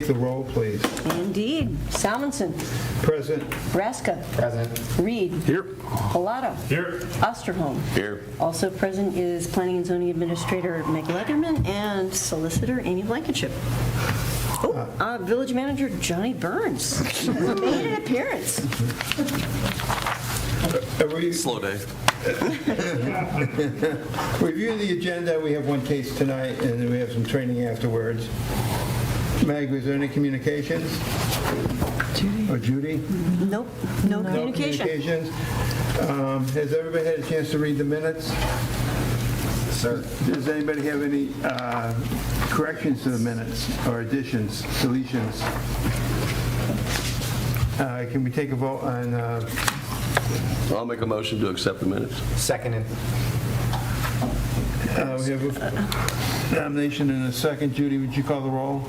the roll, please. Indeed. Salmonson. Present. Raska. Present. Reed. Here. Bellato. Here. Osterholm. Here. Also present is Planning and Zoning Administrator Meg Leatherman and Solicitor Amy Blankenship. Village Manager Johnny Burns made an appearance. Slow day. Reviewing the agenda, we have one case tonight, and then we have some training afterwards. Meg, was there any communications? Judy. Or Judy? Nope, no communication. Communications. Has everybody had a chance to read the minutes? Sir. Does anybody have any corrections to the minutes, or additions, deletions? Can we take a vote on... I'll make a motion to accept the minutes. Seconded. we have a nomination and a second. Judy, would you call the roll?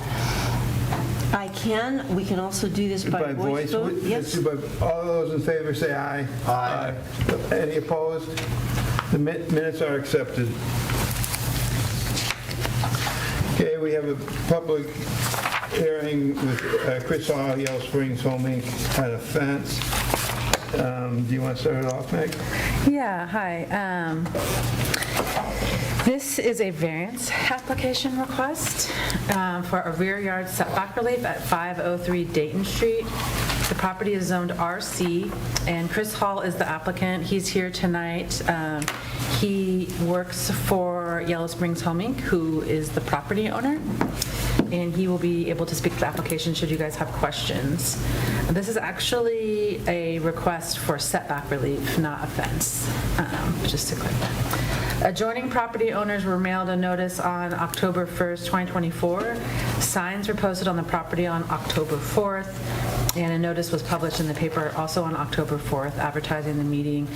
I can. We can also do this by voice vote. Let's Yes. do all those in favor say aye. Aye. Any opposed? The minutes are accepted. Okay, we have a public hearing with Chris Hall, Yellow Springs Home Inc. at a fence. Do you want to start it off, Meg? Yeah, hi. This is a variance application request for a rear yard setback relief at 503 Dayton Street. The property is zoned RC, and Chris Hall is the applicant. He's here tonight. He works for Yellow Springs Home Inc., who is the property owner, and he will be able to speak to the application should you guys have questions. This is actually a request for setback relief, not a fence, just to clarify. Adjoining property owners were mailed a notice on October 1st, 2024. Signs were posted on the property on October 4th, and a notice was published in the paper also on October 4th advertising the meeting.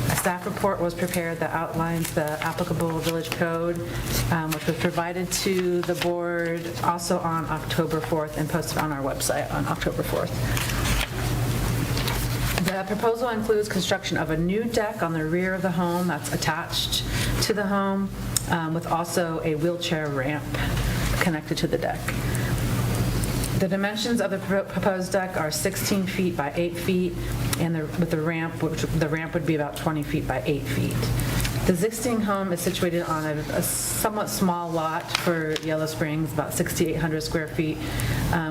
A staff report was prepared that outlines the applicable village code, which was provided to the board also on October 4th and posted on our website on October 4th. The proposal includes construction of a new deck on the rear of the home that's attached to the home, with also a wheelchair ramp connected to the deck. The dimensions of the proposed deck are 16 feet by 8 feet, and with the ramp would be about 20 feet by 8 feet. The existing home is situated on a somewhat small lot for Yellow Springs, about 6,800 square feet,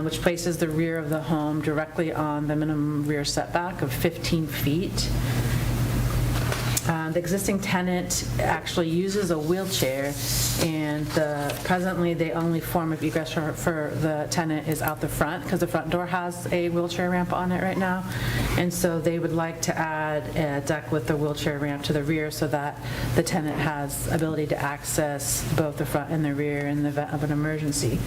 which places the rear of the home directly on the minimum rear setback of 15 feet. The existing tenant actually uses a wheelchair, and presently the only form of egress for the tenant is out the front, because the front door has a wheelchair ramp on it right now. And so they would like to add a deck with the wheelchair ramp to the rear so that the tenant has ability to access both the front and the rear in the event of an emergency.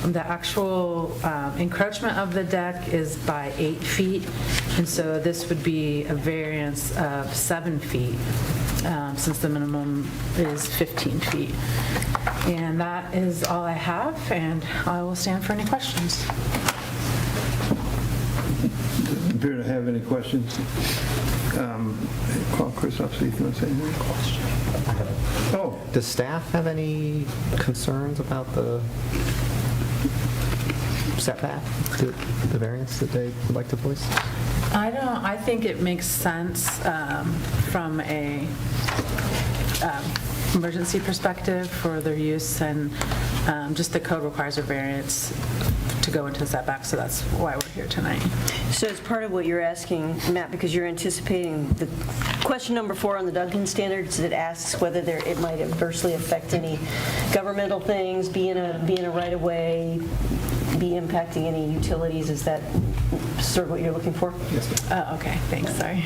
The actual encroachment of the deck is by 8 feet, and so this would be a variance of 7 feet, since the minimum is 15 feet. And that is all I have, and I will stand for any questions. Doesn't appear to have any questions. Call Chris up, see if you want to say anything. Oh, Does staff have any concerns about the setback, the variance that they would like to voice? I think it makes sense from a emergency perspective for their use, and just the code requires a variance to go into the setback, so that's why we're here tonight. So as part of what you're asking, Matt, because you're anticipating the question number 4 on the DUNCAN standards that asks whether it might adversely affect any governmental things, be in a right-of-way, be impacting any utilities. Is that sort of what you're looking for? Yes. Okay, thanks, sorry.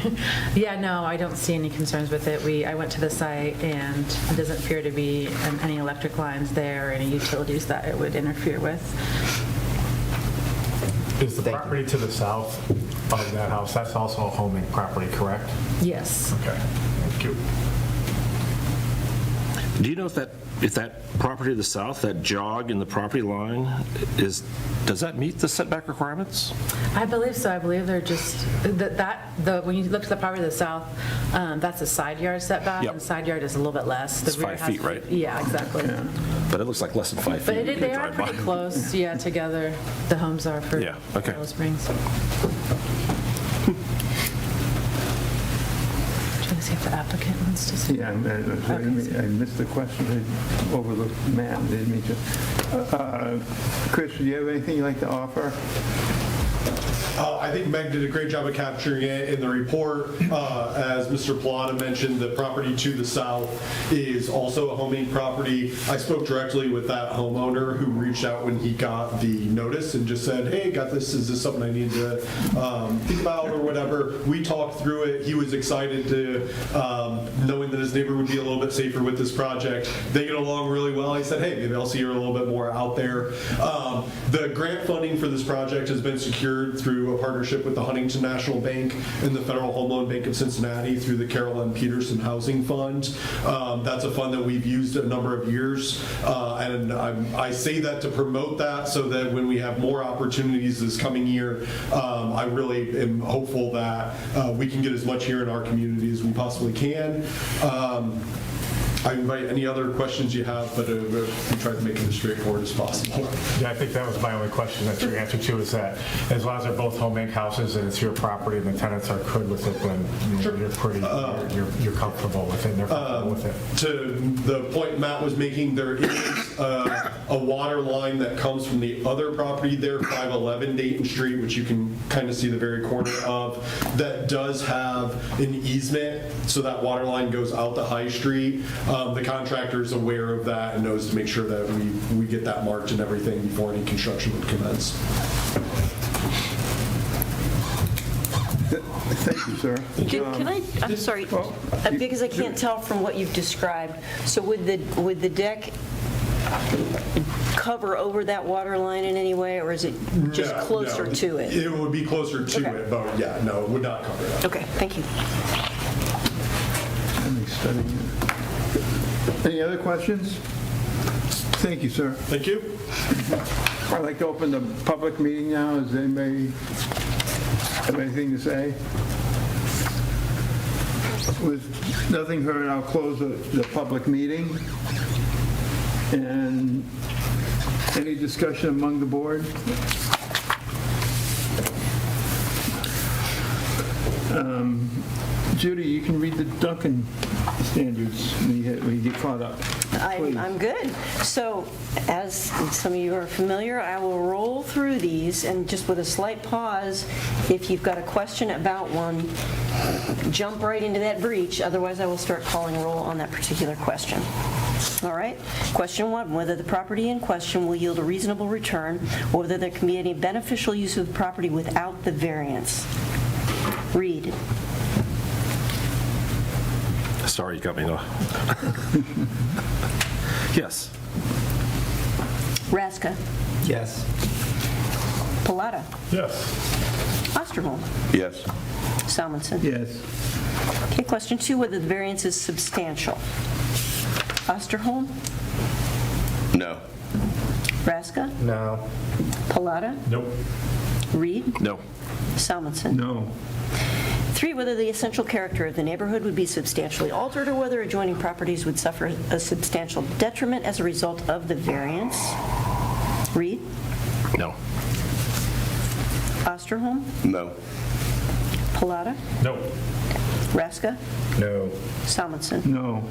Yeah, no, I don't see any concerns with it. I went to the site, and it doesn't appear to be any electric lines there or any utilities that it would interfere with. Is the property to the south of that house, that's also a home Inc. property, correct? Yes. Okay, thank you. Do you know if that property to the south, that jog in the property line, does that meet the setback requirements? I believe so. I believe they're just, that when you look at the property to the south, that's a side yard setback, Yep. and side yard is a little bit less. The It's rear 5 has- feet, right? Yeah, exactly. But it looks like less than 5 feet. But when you they are drive by. pretty close, yeah, together, the homes are for Yeah, okay. Yellow Springs. Trying to see if the applicant wants to say. Yeah, I missed the question, I overlooked Matt, didn't mean to. Chris, do you have anything you'd like to offer? I think Meg did a great job of capturing it in the report. As Mr. Plata mentioned, the property to the south is also a homing property. I spoke directly with that homeowner who reached out when he got the notice and just said, hey, got this, is this something I need to think about or whatever. We talked through it. He was excited to, knowing that his neighbor would be a little bit safer with this project. They get along really well. I said, hey, maybe I'll see her a little bit more out there. The grant funding for this project has been secured through a partnership with the Huntington National Bank and the Federal Home Loan Bank of Cincinnati through the Carol M. Peterson Housing Fund. That's a fund that we've used a number of years, and I say that to promote that so that when we have more opportunities this coming year, I really am hopeful that we can get as much here in our community as we possibly can. I invite any other questions you have, but we try to make it as straightforward as possible. Yeah, I think that was my only question that your answer to is that as long as they're both homemade houses and it's your property and the tenants are good with it, then you're pretty, you're comfortable with it, and they're comfortable with it. To the point Matt was making, there is a water line that comes from the other property there, 511 Dayton Street, which you can kind of see the very corner of, that does have an easement, so that water line goes out to High Street. The contractor is aware of that and knows to make sure that we get that marked and everything before any construction would commence. Thank you, sir. Can I, I'm sorry, because I can't tell from what you've described. So would the deck cover over that water line in any way, or is it just closer to it? It would be closer to Okay. it, but yeah, no, it would not cover that. Okay, thank you. Let me study it. Any other questions? Thank you, sir. Thank you. I'd like to open the public meeting now. Does anybody have anything to say? With nothing heard, I'll close the public meeting. And any discussion among the board? Judy, you can read the DUNCAN standards when you get caught up. Please. I'm good. So, as some of you are familiar, I will roll through these, and just with a slight pause, if you've got a question about one, jump right into that breach, otherwise I will start calling roll on that particular question. All right? Question 1, whether the property in question will yield a reasonable return, or whether there can be any beneficial use of the property without the variance. Read. Sorry, you got me though. Yes. Raska. Yes. Pallotta. Yes. Osterholm. Yes. Salmonson. Yes. Okay, question 2, whether the variance is substantial. Osterholm. No. Raska. No. Pallotta. Nope. Reed. No. Salmonson. No. 3, whether the essential character of the neighborhood would be substantially altered, or whether adjoining properties would suffer a substantial detriment as a result of the variance. Reed. No. Osterholm. No. Pallotta. Nope. Raska. No. Salmonson. No.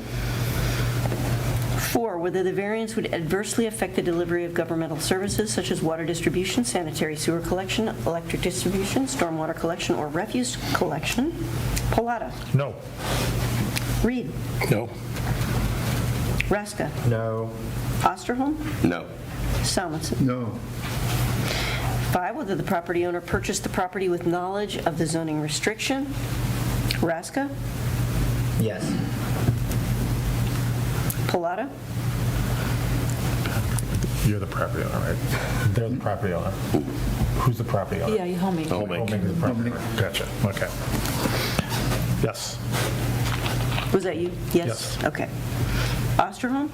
4, whether the variance would adversely affect the delivery of governmental services such as water distribution, sanitary sewer collection, electric distribution, stormwater collection, or refuse collection. Pallotta. No. Reed. No. Raska. No. Osterholm. No. Salmonson. No. 5, whether the property owner purchased the property with knowledge of the zoning restriction. Raska. Yes. Pallotta. You're the property owner, right? They're the property owner. Who's the property owner? Yeah, you homemade. Homemaker is the property owner. Gotcha. Okay. Yes. Was that you? Yes? Yes. Okay. Osterholm.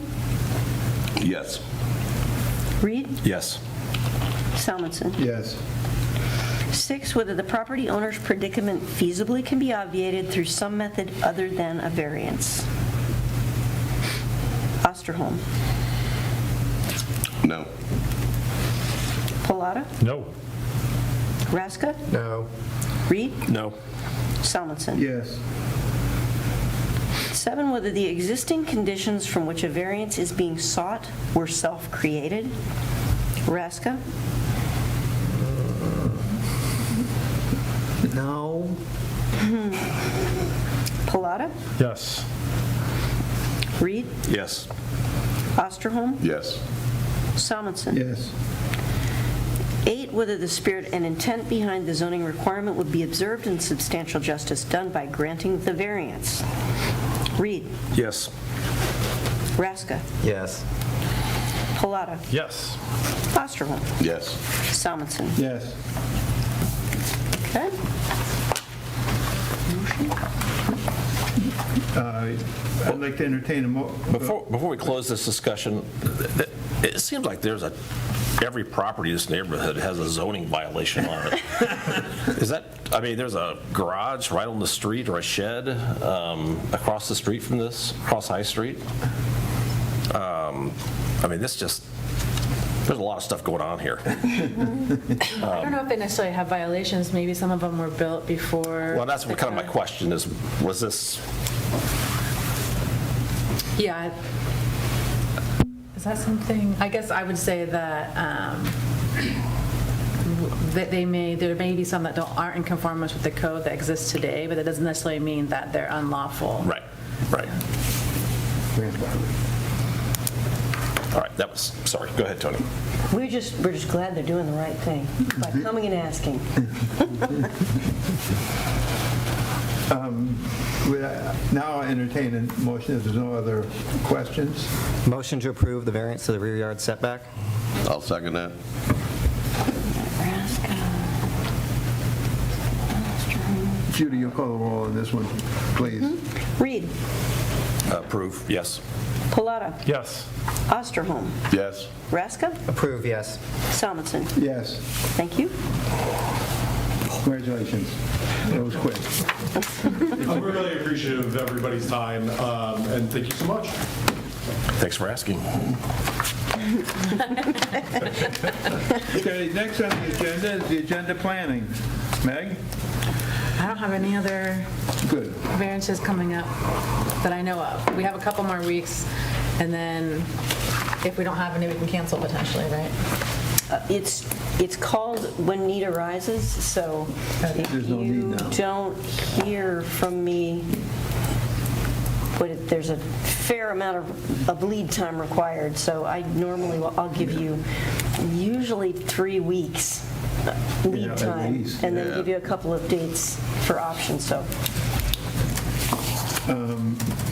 Yes. Reed. Yes. Salmonson. Yes. 6, whether the property owner's predicament feasibly can be obviated through some method other than a variance. Osterholm. No. Pallotta. No. Raska. No. Reed. No. Salmonson. Yes. 7, whether the existing conditions from which a variance is being sought were self-created. Raska. No. Pallotta. Yes. Reed. Yes. Osterholm. Yes. Salmonson. Yes. 8, whether the spirit and intent behind the zoning requirement would be observed and substantial justice done by granting the variance. Reed. Yes. Raska. Yes. Pallotta. Yes. Osterholm. Yes. Salmonson. Yes. Okay. I'd like to entertain a Before we close this discussion, it seems like every property in this neighborhood has a zoning violation on it. Is that, I mean, there's a garage right on the street or a shed across the street from this, across High Street. I mean, there's a lot of stuff going on here. I don't know if they necessarily have violations. Maybe some of them were built before. Well, that's kind of my question is, was this, Yeah. Is that something, I guess I would say that that there may be some that aren't in conformance with the code that exists today, but that doesn't necessarily mean that they're unlawful. right, right. All right, that was, sorry, go ahead, Tony. We're just glad they're doing the right thing by coming and asking. Now I entertain a motion if there's no other questions. Motion to approve the variance to the rear yard setback? I'll second that. Judy, you'll call the roll on this one, please. Reed. Approve, yes. Pallotta. Yes. Osterholm. Yes. Raska. Approve, yes. Salmonson. Yes. Thank you. Congratulations. That was quick. I'm really appreciative of everybody's time, and thank you so much. Thanks for asking. Okay, next on the agenda is the agenda planning. Meg? I don't have any other Good. variances coming up that I know of. We have a couple more weeks, and then if we don't have any, we can cancel potentially, right? It's called when need arises, so if There's no need you now. don't hear from me, but there's a fair amount of lead time required, so I'll give you usually 3 weeks lead Yeah, at time, least. and then Yeah. give you a couple of dates for options, so.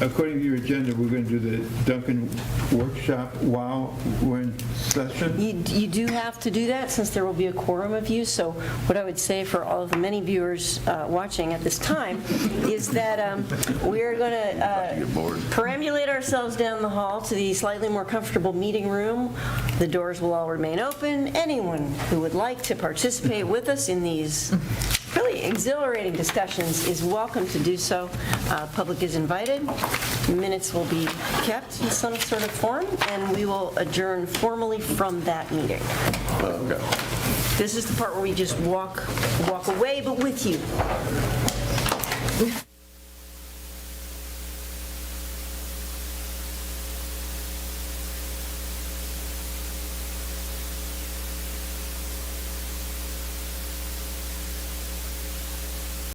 According to your agenda, we're going to do the DUNCAN workshop while we're in session. You do have to do that since there will be a quorum of you. So what I would say for all of the many viewers watching at this time is that we are going to perambulate ourselves down the hall to the slightly more comfortable meeting room. The doors will all remain open. Anyone who would like to participate with us in these really exhilarating discussions is welcome to do so. Public is invited. Minutes will be kept in some sort of form, and we will adjourn formally from that meeting. Okay. This is the part where we just walk away, but with you.